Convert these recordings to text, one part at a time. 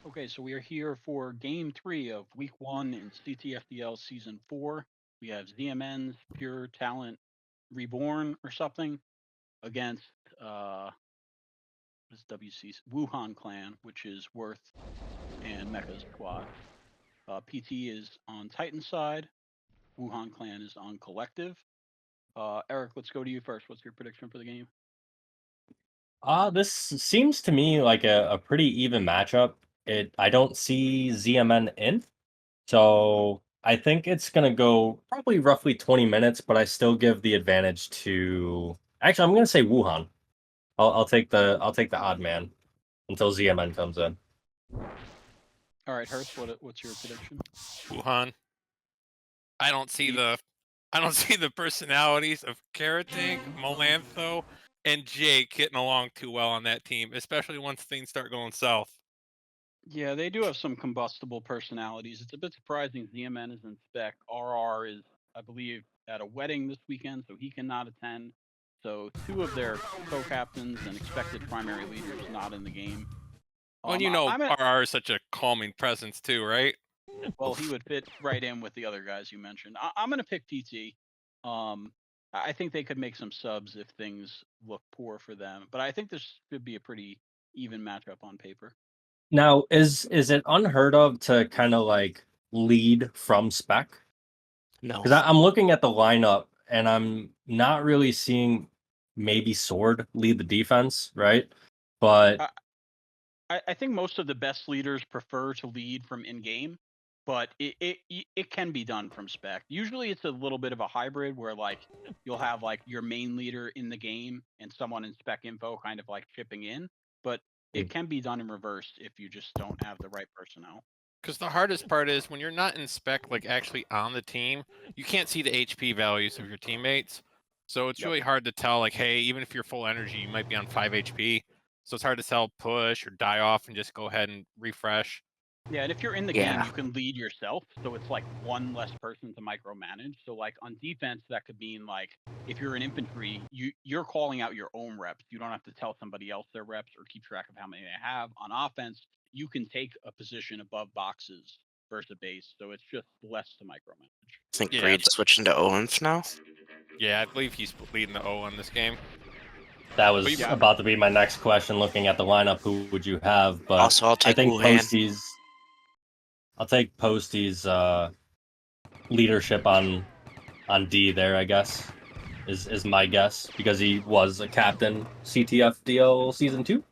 Okay, so we are here for Game 3 of Week 1 in CTFDL Season 4. We have ZMN's Pure Talent Reborn or something against this WC's Wuhan Clan, which is Worth and Mecha's squad. PT is on Titan's side. Wuhan Clan is on Collective. Eric, let's go to you first. What's your prediction for the game? This seems to me like a pretty even matchup. I don't see ZMN in, so I think it's gonna go probably roughly 20 minutes, but I still give the advantage to. Actually, I'm gonna say Wuhan. I'll take the odd man until ZMN comes in. All right, Hertz, what's your prediction? Wuhan. I don't see the personalities of Karating, Molantho, and Jake getting along too well on that team, especially once things start going south. Yeah, they do have some combustible personalities. It's a bit surprising ZMN is in spec. RR is, I believe, at a wedding this weekend, so he cannot attend. So two of their co-captains and expected primary leaders not in the game. Well, I'm gonna, RR is such a calming presence too, right? well, he would fit right in with the other guys you mentioned. I'm going to pick PT. I think they could make some subs if things look poor for them, but I think this could be a pretty even matchup on paper. Now, is it unheard of to kind of like lead from spec? No. Because I'm looking at the lineup and I'm not really seeing maybe Sword lead the defense, right? But I think most of the best leaders prefer to lead from in-game, but it can be done from spec. Usually it's a little bit of a hybrid where like you'll have like your main leader in the game and someone in spec info kind of like chipping in, but it can be done in reverse if you just don't have the right personnel. Because the hardest part is when you're not in spec, like actually on the team, you can't see the HP values of your teammates. So it's really hard to tell, like, hey, even if you're full energy, you might be on 5 HP. So it's hard to tell push or die off and just go ahead and refresh. Yeah, and if you're in the game, you can lead yourself, so it's like one less person to micromanage. So like on defense, that could mean like if you're an infantry, you're calling out your own reps. You don't have to tell somebody else their reps or keep track of how many they have. On offense, you can take a position above boxes versus a base, so it's just less to micromanage. I think Breed's switching to OINF now. Yeah, I believe he's leading the O in this game. That was about to be my next question. Looking at the lineup, who would you have? But also, I'll take I think Wuhan. I'll take Posty's leadership on D there. I guess is my guess because he was a captain CTFDL Season 2.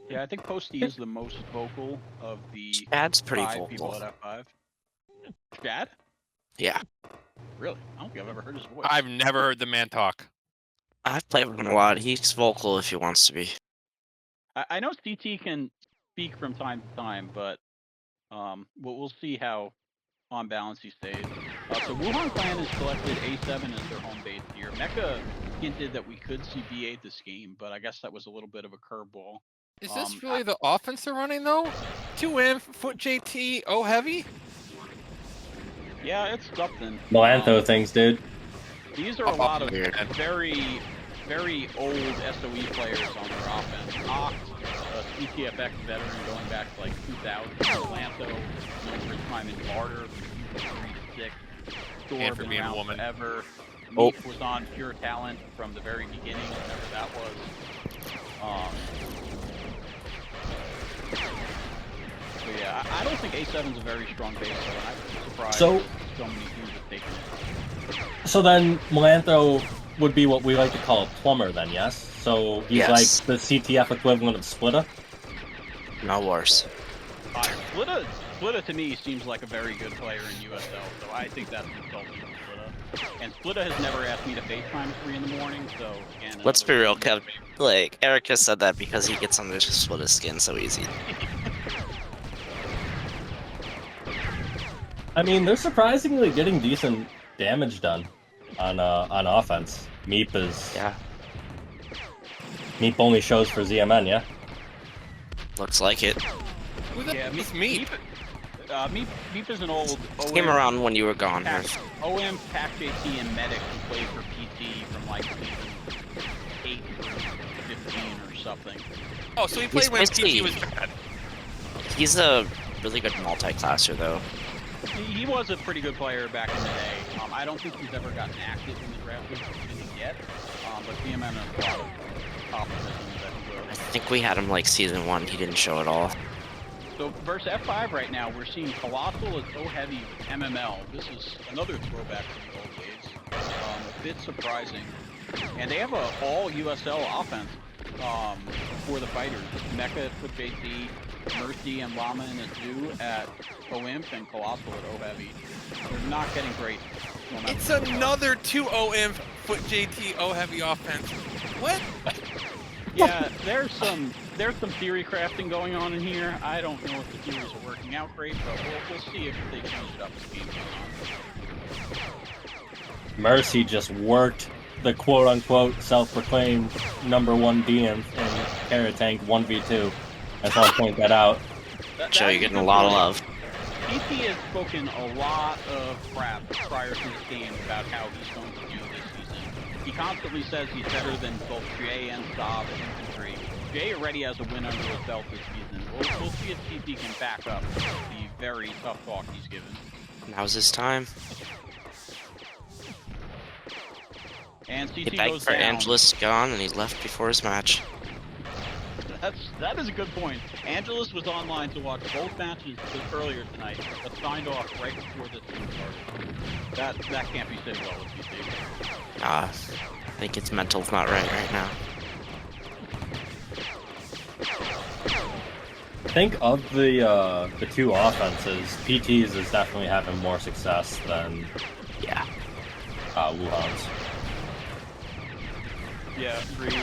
Yeah, I think Posty is the most vocal of the Chad's pretty five vocal. people at F5. Chad? Yeah. Really? I don't think I've ever heard his voice. I've never heard the man talk. I've played with him a lot. He's vocal if he wants to be. I know CT can speak from time to time, but we'll see how on balance he stays. So Wuhan Clan has selected A7 as their home base here. Mecha hinted that we could see B8 this game, but I guess that was a little bit of a curveball. Is this really the offense they're running though? 2M, Foot JT, O heavy? Yeah, it's something. Molantho things, dude. These are a lot of very, very old SOE players on their offense. Ox, a CTFX veteran going back to like 2000. Lanto, known for his time in Barter, 36. And for being a woman. Forever. Meek was on Pure Talent from the very beginning, whatever that was. So yeah, I don't think A7's a very strong base, so I'm surprised so many teams have taken it. So then Molantho would be what we like to call a plumber then, yes? So he's like the CTF equivalent of Splitta? No worse. Splitta to me seems like a very good player in USL, so I think that's insulting to Splitta. And Splitta has never asked me to FaceTime at 3 in the morning, so again... Let's be real, Kev. Like, Eric just said that because he gets under Splitta's skin so easy. I mean, they're surprisingly getting decent damage done on offense. Meep is... Yeah. Meep only shows for ZMN, yeah? Looks like it. Yeah, Meep is an old OM... Came around when you were gone. OM, Pack JT, and Medic who played for PT from like season 8 or 15 or something. Oh, so he played when PT was bad. He's a really good multi-classer, though. He was a pretty good player back in the day. I don't think he's ever gotten active in the draft league yet. But CMN has a lot of optimism that he will. I think we had him like season 1. He didn't show at all. So versus F5 right now, we're seeing Colossal as O heavy with MML. This is another throwback to the old days. A bit surprising. And they have a all USL offense for the fighters. Mecha with JT, Mercy and Llama and Azu at OIMP, and Colossal at O heavy. They're not getting great momentum. It's another 2 OIMP foot JT O heavy offense. What? Yeah, there's some theory crafting going on in here. I don't know if the theories are working out great, but we'll see if they change it up as the game goes on. Mercy just worked the quote-unquote self-proclaimed #1 DM in Paratank 1v2. I just want to point that out. Joe, you're getting a lot of love. PT has spoken a lot of crap prior to this game about how he's going to do this season. He constantly says he's better than both Jay and Saab and Infantry. Jay already has a win under his belt this season. We'll see if PT can back up the very tough talk he's given. Now's his time. And CT He begged goes for down. Angelus gone, and he left before his match. That is a good point. Angelus was online to watch both matches earlier tonight, but signed off right before this game started. That can't be sitting well with CT. I think his mental's not right now. I think of the two offenses, PT's is definitely having more success than Wuhan's. Yeah, agreed.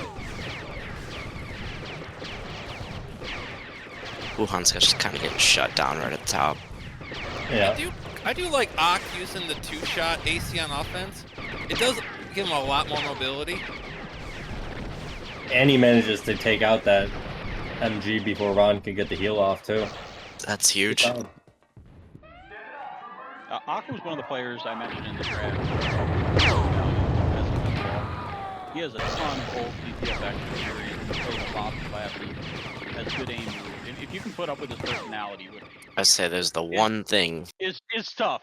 Wuhan's just kind of getting shut down right at the top. Yeah. I do like Ock using the 2-shot AC on offense. It does give him a lot more mobility. And he manages to take out that MG before Ron can get the heal off too. That's huge. Ock was one of the players I mentioned in the draft. He has a ton of old CTFX experience, plays a lot of classes, has good aim moves. If you can put up with his personality, which I say there's the one thing. is tough.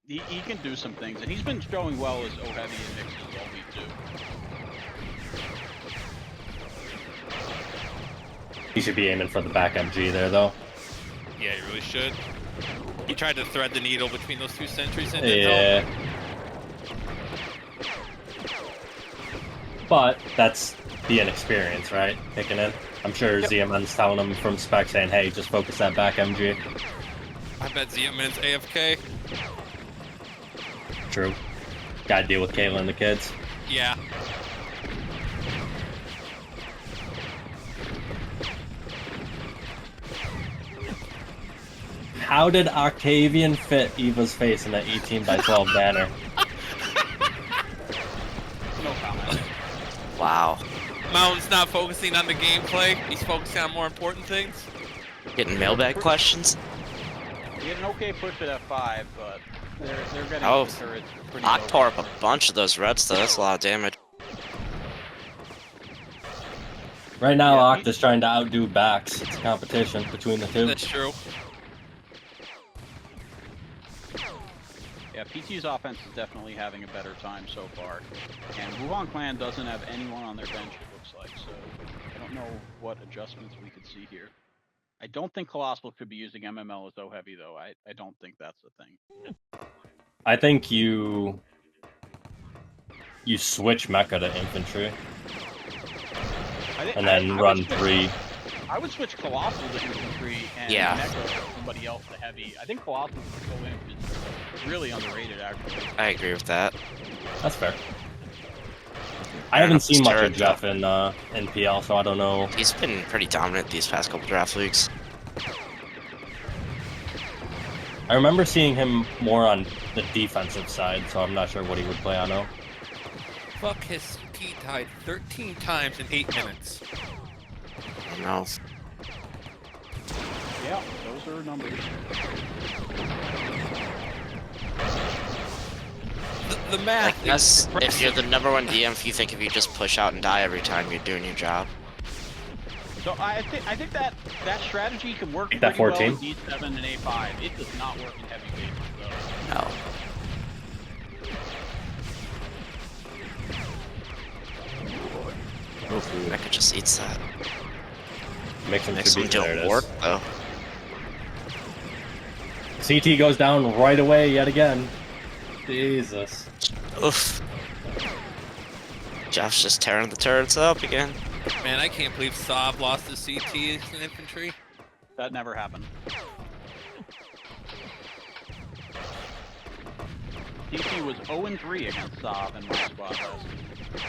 He can do some things, and he's been showing well as O heavy and mixes all week too. He should be aiming for the back MG there though. Yeah, he really should. He tried to thread the needle between those two sentries and Yeah. But that's the inexperience, right? Picking in. I'm sure ZMN's telling him from spec saying, hey, just focus that back MG. I bet ZMN's AFK. True. Gotta deal with Kayla and the kids. Yeah. How did Octavian fit Eva's face in that 18x12 banner? No comment. Wow. Mountain's not focusing on the gameplay. He's focusing on more important things. Getting mailbag questions? He had an okay push at F5, but they're getting Oh, the turrets pretty Ock low. tore up a bunch of those reds though. That's a lot of damage. Right now, Yeah, Octa's trying to outdo Bax. It's a competition between the two. That's true. Yeah, PT's offense is definitely having a better time so far. And Wuhan Clan doesn't have anyone on their bench, it looks like, so I don't know what adjustments we could see here. I don't think Colossal could be using MML as O heavy, though. I don't think that's the thing. I think you switch Mecha to Infantry, and then run 3. I would switch Colossal to Infantry and Mecha to somebody else to heavy. I think Colossal to OIMP is really underrated, actually. I agree with that. That's fair. I haven't seen much of Jeff in PL, so I don't know. He's been pretty dominant these past couple draft leagues. I remember seeing him more on the defensive side, so I'm not sure what he would play on O. Fuck his speed tied 13 times in 8 minutes. I know. Yeah, those are numbers. The math. I guess if you're the #1 DM, if you think if you just push out and die every time, you're doing your job. So I think that strategy can work Take that pretty well 14. in D7 and A5. It does not work in heavy bases though. No. I could just eat that. Makes him Makes should him be there. It do work is. though. CT goes down right away yet again. Jesus. Oof. Jeff's just tearing the turrets up again. Man, I can't believe Saab lost his CT in infantry. That never happened. CT was 0-3 against Saab in my squad last week.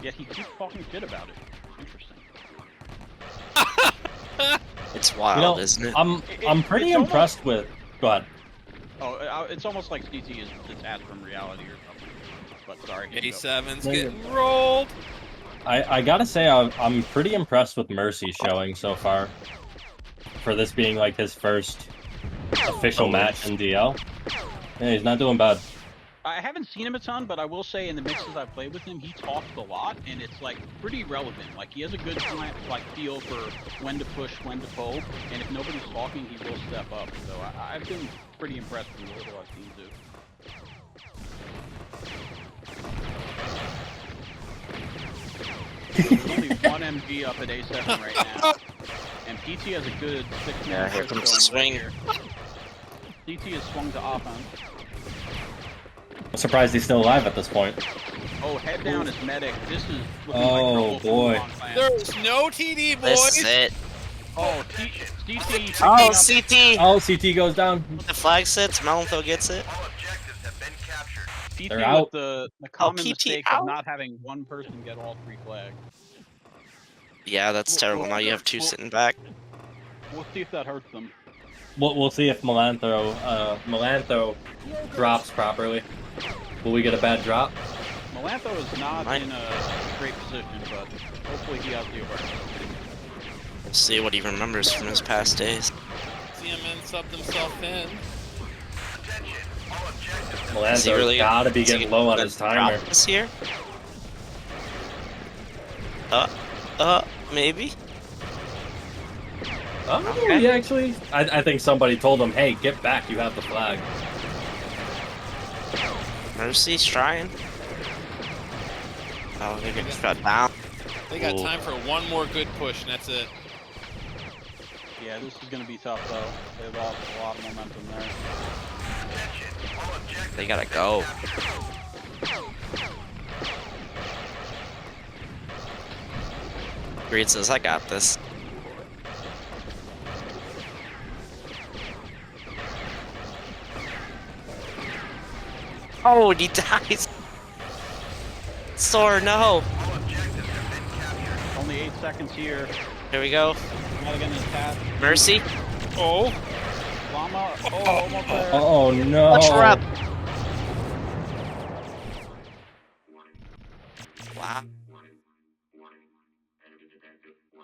Yet he keeps talking shit about it. Interesting. It's wild, You know, isn't it? I'm pretty it's impressed with. Go ahead. Oh, it's almost like CT is detached from reality or something. But sorry. here you go. A7's getting rolled. I gotta say I'm pretty impressed with Mercy's showing so far. For this being like his first official match in DL. Yeah, he's not doing bad. I haven't seen him a ton, but I will say in the mixes I've played with him, he talks a lot, and it's like pretty relevant. Like he has a good like feel for when to push, when to pull, and if nobody's talking, he will step up. So I've been pretty impressed with the little I've seen too. There's only one MG up at A7 right now, and PT has a good 6-man. Yeah, here comes the swing. CT has swung to offense. I'm surprised he's still alive at this point. Oh, head down is medic. This is looking Oh, like trouble for boy. Wuhan fans. There's no TD, boys. This is it. Oh, CT. Oh, CT! Oh, CT goes down. The flag sits, Melantho gets it. CT They're with out. the common PT mistake out? of not having one person get all 3 flags. Yeah, that's terrible. Now you have 2 sitting back. We'll see if that hurts them. We'll see if Melantho drops properly. Will we get a bad drop? Melantho is not Might. in a great position, but hopefully he has the awareness. We'll see what he remembers from his past days. CMN subbed himself in. Is he Melantho's really gotta be is he getting low on gonna his timer. drop this here? Maybe? Oh, Okay. he actually. I think somebody told him, "Hey, get back! You have the flag." Mercy's trying. Oh, they get shut down. They got Ooh. time for one more good push, and that's it. Yeah, this is going to be tough, though. They lost a lot of momentum there. They gotta go. Greed says, I got this. Oh, he dies. Sor, no. Only 8 seconds here. Here we go. Madigan is tapped. Mercy. Oh, Llama. Oh, almost there. Oh no! Watch her up. Wow.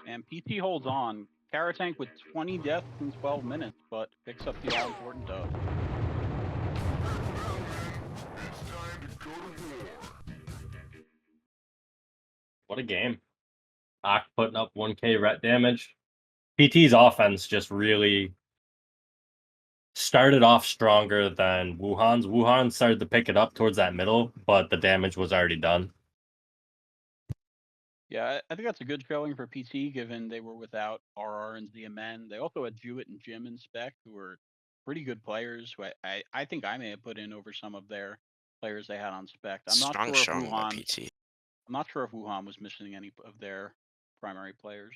And PT holds on. Caratank with 20 deaths in 12 minutes, but picks up the all-important dub. What a game! Ock putting up 1K ret damage. PT's offense just really started off stronger than Wuhan's. Wuhan started to pick it up towards that middle, but the damage was already done. Yeah, I think that's a good showing for PT, given they were without RR and ZMN. They also had Jewett and Jim in spec, who were pretty good players, who I think I may have put in over some of their players they had on spec. I'm not Strong sure if showing by Wuhan. PT. I'm not sure if Wuhan was missing any of their primary players.